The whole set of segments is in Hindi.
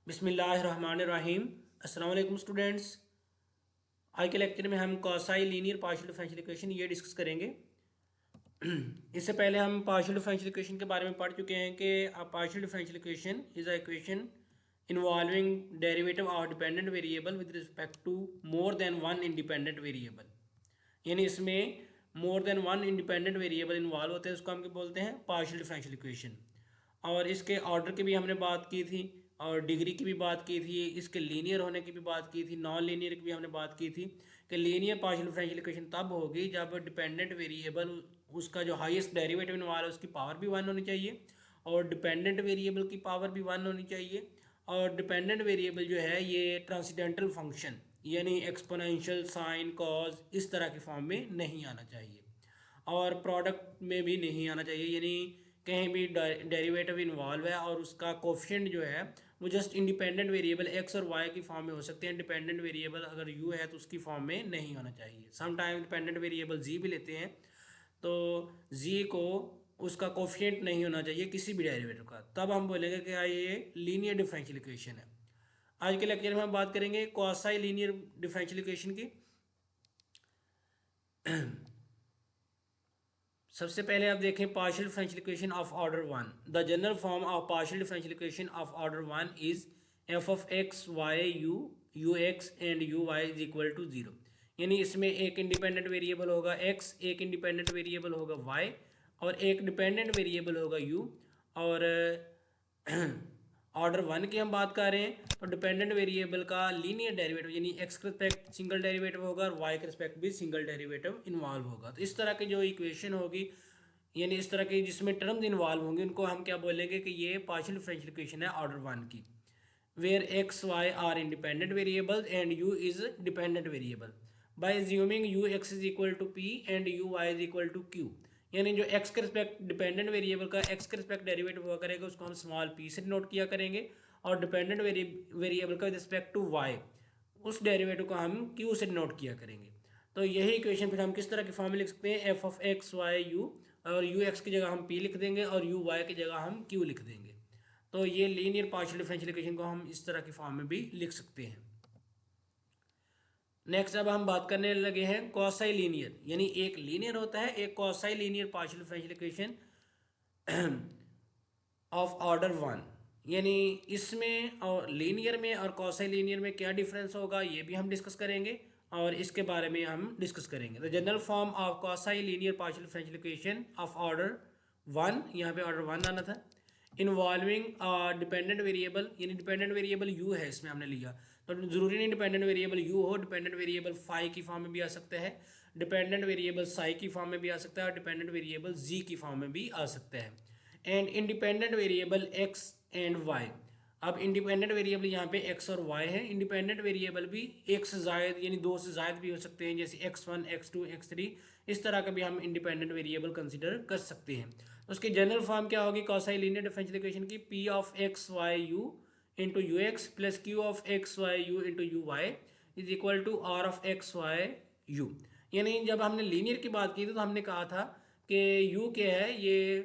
बिस्मिल्लाहिर्रहमानिर्रहीम। अस्सलाम वालेकुम स्टूडेंट्स। आज के लेक्चर में हम कॉसाई लीनियर पार्शियल डिफरेंशियल इक्वेशन ये डिस्कस करेंगे। इससे पहले हम पार्शियल डिफरेंशियल इक्वेशन के बारे में पढ़ चुके हैं कि partial differential equation is a equation involving derivative of dependent variable with respect to more than one independent variable. यानी इसमें more than one independent variable involve होते हैं, उसको हम क्या बोलते हैं, पार्शियल डिफरेंशियल इक्वेशन। और इसके ऑर्डर की भी हमने बात की थी और डिग्री की भी बात की थी, इसके लीनियर होने की भी बात की थी, नॉन लीनियर की भी हमने बात की थी कि लीनियर पार्शियल डिफरेंशियल इक्वेशन तब होगी जब डिपेंडेंट वेरिएबल उसका जो हाईएस्ट डेरिवेटिव इन्वॉल्व है उसकी पावर भी वन होनी चाहिए और डिपेंडेंट वेरिएबल की पावर भी वन होनी चाहिए। और डिपेंडेंट वेरिएबल जो है ये ट्रांसीडेंटल फंक्शन यानी एक्सपोनेंशियल साइन कॉज इस तरह के फॉर्म में नहीं आना चाहिए और प्रोडक्ट में भी नहीं आना चाहिए, यानी कहीं भी डेरिवेटिव इन्वॉल्व है और उसका कोफिशिएंट जो है वो जस्ट इंडिपेंडेंट वेरिएबल एक्स और वाई की फॉर्म में हो सकते हैं। डिपेंडेंट वेरिएबल अगर यू है तो उसकी फॉर्म में नहीं होना चाहिए। समटाइम डिपेंडेंट वेरिएबल जी भी लेते हैं तो जी को उसका कोफिशिएंट नहीं होना चाहिए किसी भी डेरिवेटिव का, तब हम बोलेंगे कि ये लीनियर डिफरेंशियल इक्वेशन है। आज के लेक्चर में हम बात करेंगे क्वासाई लीनियर डिफरेंशियल इक्वेशन की। सबसे पहले आप देखें partial differential equation of order one. The general form of partial differential equation of order one is f of x y u u x and u y is equal to zero. यानी इसमें एक इंडिपेंडेंट वेरिएबल होगा एक्स, एक इंडिपेंडेंट वेरिएबल होगा वाई और एक डिपेंडेंट वेरिएबल होगा यू। और ऑर्डर वन की हम बात कर रहे हैं तो डिपेंडेंट वेरिएबल का लीनियर डेरिवेटिव यानी एक्स के रिस्पेक्ट सिंगल डेरिवेटिव होगा और वाई के रिस्पेक्ट भी सिंगल डेरिवेटिव इन्वॉल्व होगा। तो इस तरह की जो इक्वेशन होगी यानी इस तरह की जिसमें टर्म्स इन्वॉल्व होंगे उनको हम क्या बोलेंगे कि ये पार्शियल डिफरेंशियल इक्वेशन है ऑर्डर वन की। Where x y are independent variable and u is dependent variable by assuming u x is equal to p and u y is equal to q. यानी जो एक्स के रिस्पेक्ट डिपेंडेंट वेरिएबल का एक्स के रिस्पेक्ट डेरिवेटिव हुआ करेगा उसको हम स्मॉल पी से नोट किया करेंगे और डिपेंडेंट वेरिएबल का रिस्पेक्ट टू वाई उस डेरिवेटिव को हम क्यू से नोट किया करेंगे। तो यही इक्वेशन फिर हम किस तरह की फॉर्म में लिख सकते हैं, F of x y you और यू एक्स की जगह हम पी लिख देंगे और यू वाई की जगह हम क्यू लिख देंगे। तो ये लीनियर पार्शियल डिफरेंशियल इक्वेशन को हम इस तरह की फॉर्म में भी लिख सकते हैं। नेक्स्ट अब हम बात करने लगे हैं कॉसाई लीनियर, यानी एक लीनियर होता है एक quasi linear partial differential equation of order one. यानी इसमें और लीनियर में और कॉसाई लीनियर में क्या डिफरेंस होगा ये भी हम डिस्कस करेंगे और इसके बारे में हम डिस्कस करेंगे। The general form of quasi linear partial differential equation of order one, यहाँ पे ऑर्डर वन आना था, इन्वॉल्विंग डिपेंडेंट वेरिएबल यानी डिपेंडेंट वेरिएबल यू है इसमें हमने लिया तो जरूरी नहीं डिपेंडेंट वेरिएबल यू हो, डिपेंडेंट वेरिएबल फाई की फॉर्म में भी आ सकता है, डिपेंडेंट वेरिएबल साई की फॉर्म में भी आ सकता है और डिपेंडेंट वेरिएबल जी की फॉर्म में भी आ सकता है। And independent variable x and y. अब इंडिपेंडेंट वेरिएबल यहाँ पे एक्स और वाई है, इंडिपेंडेंट वेरिएबल भी एक से जायद यानी दो से जायद भी हो सकते हैं जैसे x one x two x three, इस तरह का भी हम इंडिपेंडेंट वेरिएबल कंसिडर कर सकते हैं। उसकी जनरल फॉर्म क्या होगी कॉसाई लीनियर डिफरेंशियल इक्वेशन की, p of x y u into u x plus q of x y u into u y is equal to r of x y u. यानी जब हमने लीनियर की बात की थी तो हमने कहा था कि यू क्या है ये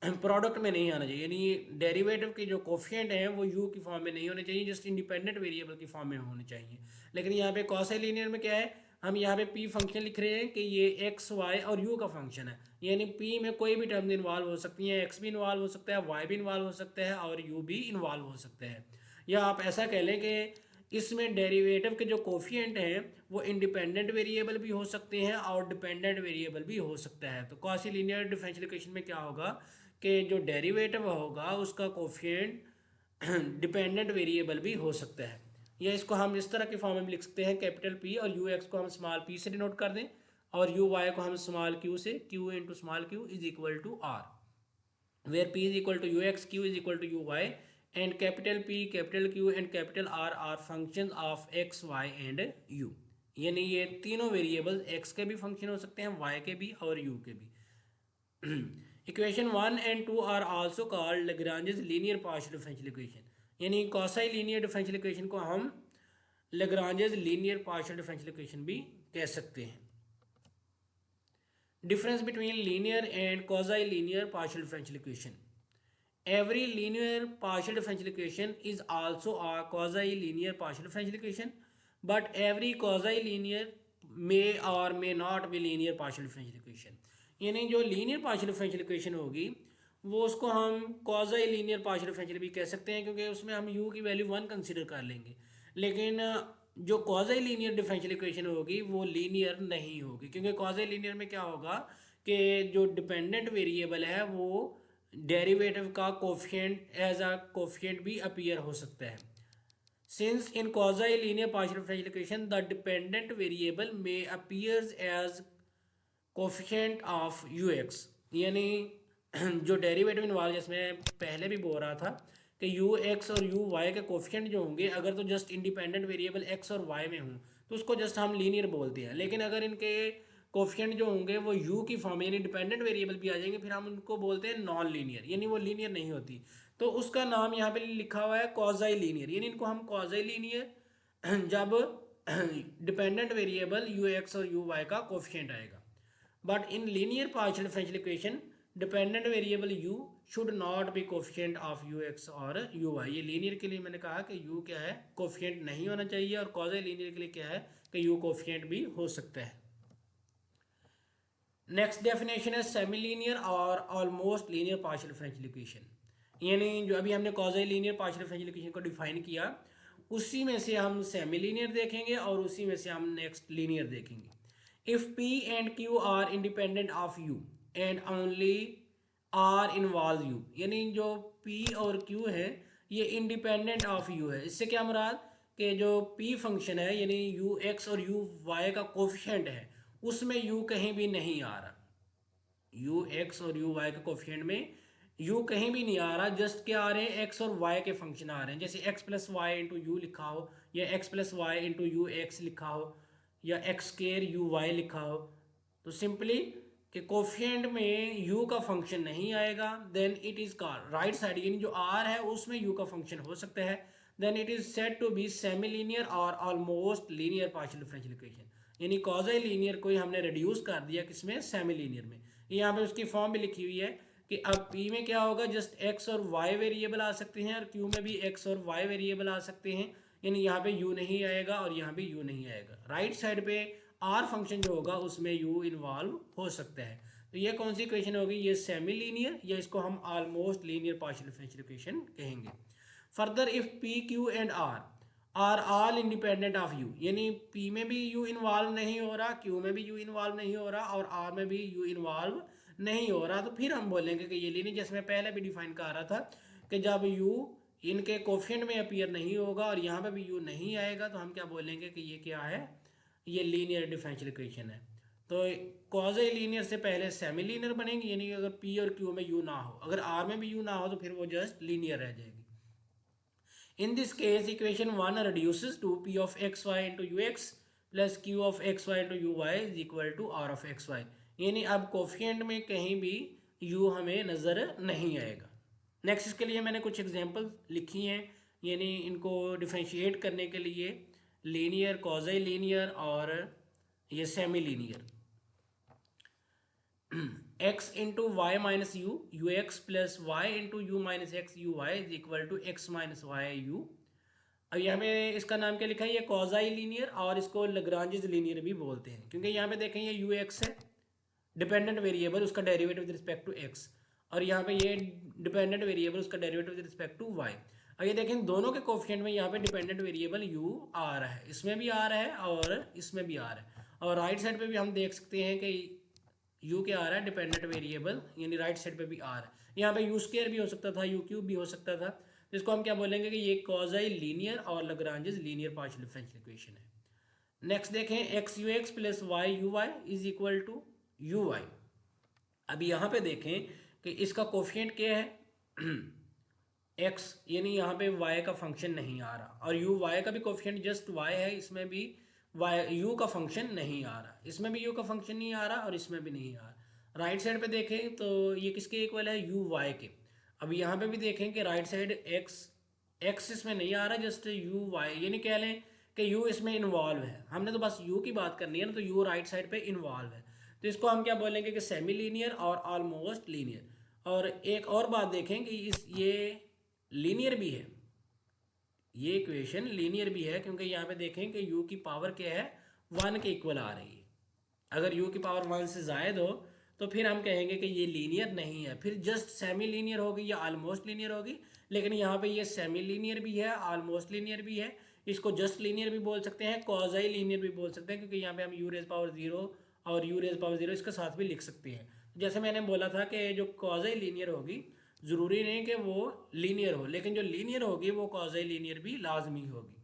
प्रोडक्ट में नहीं आना चाहिए, यानी डेरिवेटिव के जो कोफिशिएंट हैं वो यू की फॉर्म में नहीं होने चाहिए, जस्ट इंडिपेंडेंट वेरिएबल की फॉर्म में होने चाहिए। लेकिन यहाँ पे कॉसाई लीनियर में क्या है, हम यहाँ पे पी फंक्शन लिख रहे हैं कि ये एक्स वाई और यू का फंक्शन है, यानी पी में कोई भी टर्म इन्वॉल्व हो सकती है, एक्स भी इन्वॉल्व हो सकता है, वाई भी इन्वॉल्व हो सकता है और यू भी इन्वॉल्व हो सकता है। या आप ऐसा कह लें कि इसमें डेरिवेटिव के जो कोफिशिएंट हैं वो इंडिपेंडेंट वेरिएबल भी हो सकते हैं और डिपेंडेंट वेरिएबल भी हो सकता है। तो कॉसी लीनियर डिफरेंशियल इक्वेशन में क्या होगा कि जो डेरिवेटिव होगा उसका कोफिशिएंट डिपेंडेंट वेरिएबल भी हो सकता है। या इसको हम इस तरह के फॉर्म में लिख सकते हैं, कैपिटल पी और यू एक्स को हम स्मॉल पी से डिनोट कर दें और यू वाई को हम स्मॉल क्यू से, q into small q is equal to r, where p is equal to ux, q is equal to uy and capital P, capital Q and capital R are functions of x, y and u। यानी ये तीनों वेरिएबल x के भी फंक्शन हो सकते हैं, y के भी और u के भी। Equation one and two are also called Lagrange's linear partial differential equation, यानी कॉसाई लीनियर डिफरेंशियल इक्वेशन को हम Lagrange's linear partial differential equation भी कह सकते हैं। Difference between linear and quasi linear partial differential equation. every linear partial differential equation is also a quasi-linear partial differential equation, but every quasi-linear may or may not be linear partial differential equation. यानी जो linear partial differential equation होगी वो उसको हम quasi linear partial differential भी कह सकते हैं, क्योंकि उसमें हम u की वैल्यू 1 कंसिडर कर लेंगे। लेकिन जो quasi linear differential equation होगी वो लीनियर नहीं होगी, क्योंकि quasi linear में क्या होगा कि जो डिपेंडेंट वेरिएबल है वो डेरिवेटिव का कोफिशिएंट एज अ कोफिशिएंट भी अपीयर हो सकता है। Since in quasi linear partial differential equation the dependent variable में appears as coefficient of u x, यानी जो डेरिवेटिव इन्वॉल्व, जिसमें पहले भी बोल रहा था कि यू एक्स और यू वाई के कोफिशिएंट जो होंगे अगर तो जस्ट इंडिपेंडेंट वेरिएबल एक्स और वाई में हों तो उसको जस्ट हम लीनियर बोलते हैं। लेकिन अगर इनके कोफिशिएंट जो होंगे वो यू की फॉर्म यानी डिपेंडेंट वेरिएबल भी आ जाएंगे, फिर हम उनको बोलते हैं नॉन लीनियर, यानी वो लीनियर नहीं होती। तो उसका नाम यहाँ पे लिखा हुआ है क्वाज़ी लीनियर, यानी इनको हम क्वाज़ी लीनियर जब डिपेंडेंट वेरिएबल यू एक्स और यू वाई का कोफिशिएंट आएगा। But in linear partial differential equation dependent variable u should not be coefficient of u x और यू वाई। ये लीनियर के लिए मैंने कहा कि u क्या है, कोफिशिएंट नहीं होना चाहिए, और क्वाज़ी लीनियर के लिए क्या है कि u कोफिशिएंट भी हो सकता है। नेक्स्ट डेफिनेशन है सेमी लीनियर और almost linear partial differential equation, यानी जो अभी हमने quasi linear partial differential equation को डिफाइन किया उसी में से हम सेमी लीनियर देखेंगे और उसी में से हम नेक्स्ट लीनियर देखेंगे। If p and q are independent of u and only are involve u, यानी जो p और q है ये इंडिपेंडेंट ऑफ u है। इससे क्या मुराद कि जो p फंक्शन है यानी u x और u y का कोफिशिएंट है उसमें u कहीं भी नहीं आ रहा, u x और u y के कोफिशिएंट में u कहीं भी नहीं आ रहा, जस्ट क्या आ रहे हैं x और y के फंक्शन आ रहे हैं। जैसे x plus y into u लिखा हो या x plus y into u x लिखा हो या एक्स स्केयर यू वाई लिखा हो, तो सिंपली कि कोफिशिएंट में u का फंक्शन नहीं आएगा, then it is called right side यानी जो r है उसमें u का फंक्शन हो सकता है, then it is said to be semi linear और almost linear partial differential equation. यानी क्वाज़ी लीनियर को हमने रिड्यूस कर दिया किसमें, सेमी लीनियर में। यहाँ पे उसकी फॉर्म भी लिखी हुई है कि अब p में क्या होगा, जस्ट x और y वेरिएबल आ सकते हैं और q में भी x और y वेरिएबल आ सकते हैं, यानी यहाँ पे u नहीं आएगा और यहाँ भी u नहीं आएगा। राइट साइड पे r फंक्शन जो होगा उसमें u इन्वॉल्व हो सकता है। तो ये कौन सी इक्वेशन होगी, ये सेमी लीनियर या इसको हम almost linear partial differential equation कहेंगे। Further if p q and r are all independent of u, यानी p में भी u इन्वॉल्व नहीं हो रहा, q में भी u इन्वॉल्व नहीं हो रहा और r में भी u इन्वॉल्व नहीं हो रहा, तो फिर हम बोलेंगे कि ये लीनियर, जैसे मैं पहले भी डिफाइन कर रहा था कि जब u इनके कोफिशिएंट में अपीयर नहीं होगा और यहाँ पे भी u नहीं आएगा तो हम क्या बोलेंगे कि ये क्या है, ये लीनियर डिफरेंशियल इक्वेशन है। तो क्वाज़ी लीनियर से पहले सेमी लीनियर बनेंगे, यानी अगर p और q में u ना हो, अगर r में भी u ना हो तो फिर वो जस्ट लीनियर रह जाएगी। In this case, equation 1 reduces to p of xy into ux plus q of xy into uy is equal to r of xy, यानी अब कोफिशिएंट में कहीं भी u हमें नज़र नहीं आएगा। नेक्स्ट इसके लिए मैंने कुछ एग्जांपल लिखी हैं, यानी इनको डिफरेंशिएट करने के लिए लीनियर, क्वाज़ी लीनियर और ये semi linear. x into y minus u u x plus y into u minus x u y is equal to x minus y u. अब यहाँ पे इसका नाम क्या लिखा है, ये क्वाज़ी लीनियर और इसको लाग्रांज लीनियर भी बोलते हैं, क्योंकि यहाँ पे देखें ये यू एक्स है डिपेंडेंट वेरिएबल, उसका derivative with respect to x, और यहाँ पे ये डिपेंडेंट वेरिएबल उसका derivative with respect to y. अब ये देखें दोनों के कोफिशिएंट में यहाँ पे डिपेंडेंट वेरिएबल u आ रहा है, इसमें भी आ रहा है और इसमें भी आ रहा है, और राइट साइड पे भी हम देख सकते हैं कि u क्या आ रहा है, डिपेंडेंट वेरिएबल, यानी राइट साइड पे भी आ रहा है। यहाँ पे यू स्क्वायर भी हो सकता था, यू क्यूब भी हो सकता था, तो इसको हम क्या बोलेंगे कि ये क्वाज़ी लीनियर और Lagrange linear partial differential equation है। नेक्स्ट देखें x u x plus y u y is equal to u y. अब यहाँ पे देखें कि इसका कोफिशिएंट क्या है x, यानी यहाँ पे y का फंक्शन नहीं आ रहा, और u y का भी कोफिशिएंट जस्ट y है, इसमें भी u का फंक्शन नहीं आ रहा, इसमें भी u का फंक्शन नहीं आ रहा और इसमें भी नहीं आ रहा। राइट साइड पे देखें तो ये किसके इक्वल है, u y के। अब यहाँ पे भी देखें कि राइट साइड x इसमें नहीं आ रहा, जस्ट u y, यानी कह लें कि u इसमें इन्वॉल्व है। हमने तो बस u की बात करनी है ना, तो u राइट साइड पे इन्वॉल्व है, तो इसको हम क्या बोलेंगे कि सेमी लीनियर और ऑलमोस्ट लीनियर। और एक और बात देखें कि ये लीनियर भी है, ये इक्वेशन लीनियर भी है, क्योंकि यहाँ पे देखें कि u की पावर क्या है, 1 के इक्वल आ रही है। अगर u की पावर 1 से ज़ायद हो तो फिर हम कहेंगे कि ये लीनियर नहीं है, फिर जस्ट सेमी लीनियर होगी या आलमोस्ट लीनियर होगी। लेकिन यहाँ पे ये सेमी लीनियर भी है, आलमोस्ट लीनियर भी है, इसको जस्ट लीनियर भी बोल सकते हैं, क्वाज़ी लीनियर भी बोल सकते हैं, क्योंकि यहाँ पे हम u रेज़ पावर 0 और u रेज़ पावर 0 इसके साथ भी लिख सकते हैं। जैसे मैंने बोला था कि जो क्वाज़ी लीनियर होगी ज़रूरी नहीं कि वो लीनियर हो, लेकिन जो लीनियर होगी वो क्वाज़ी लीनियर भी लाजमी होगी।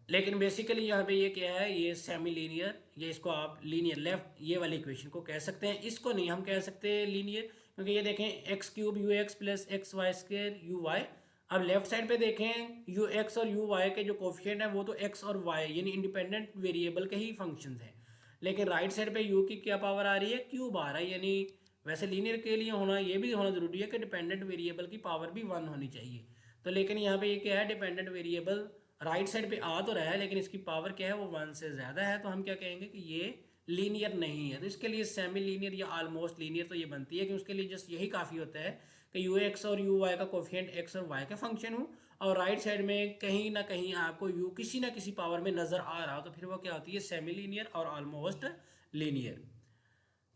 लेकिन बेसिकली यहाँ पे ये क्या है, ये सेमी लीनियर, ये इसको आप लीनियर लेफ्ट ये वाली इक्वेशन को कह सकते हैं, इसको नहीं हम कह सकते लीनियर, क्योंकि ये देखें x cube u x plus x y square u y. अब लेफ्ट साइड पे देखें यू एक्स और यू वाई के जो कोफिशिएंट है वो तो एक्स और वाई यानी इंडिपेंडेंट वेरिएबल के ही फंक्शंस हैं, लेकिन राइट साइड पे यू की क्या पावर आ रही है, क्यूब आ रहा है। यानी वैसे लीनियर के लिए होना ये भी होना ज़रूरी है कि डिपेंडेंट वेरिएबल की पावर भी 1 होनी चाहिए। तो लेकिन यहाँ पे ये क्या है, डिपेंडेंट वेरिएबल राइट साइड पे आ तो रहा है लेकिन इसकी पावर क्या है, वो 1 से ज़्यादा है, तो हम क्या कहेंगे कि ये लीनियर नहीं है। तो इसके लिए सेमी लीनियर या आलमोस्ट लीनियर तो ये बनती है कि उसके लिए जस्ट यही काफ़ी होता है कि यू एक्स और यू वाई का कोफिशिएंट एक्स और वाई का फंक्शन हो, और राइट साइड में कहीं ना कहीं आपको यू किसी ना किसी पावर में नज़र आ रहा हो, तो फिर वो क्या होती है, सेमी लीनियर और ऑलमोस्ट लीनियर।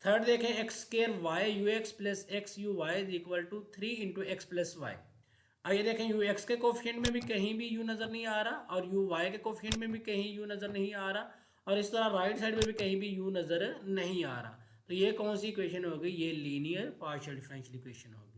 थर्ड देखें x square y u x plus x u y is equal to 3 into x plus y. अब ये देखें यू एक्स के कोफिशिएंट में भी कहीं भी यू नज़र नहीं आ रहा, और यू वाई के कोफिशिएंट में भी कहीं यू नज़र नहीं आ रहा, और इस तरह राइट साइड में भी कहीं भी यू नज़र नहीं आ रहा। तो ये कौन सी इक्वेशन होगी, ये लीनियर पार्शियल डिफरेंशियल इक्वेशन होगी।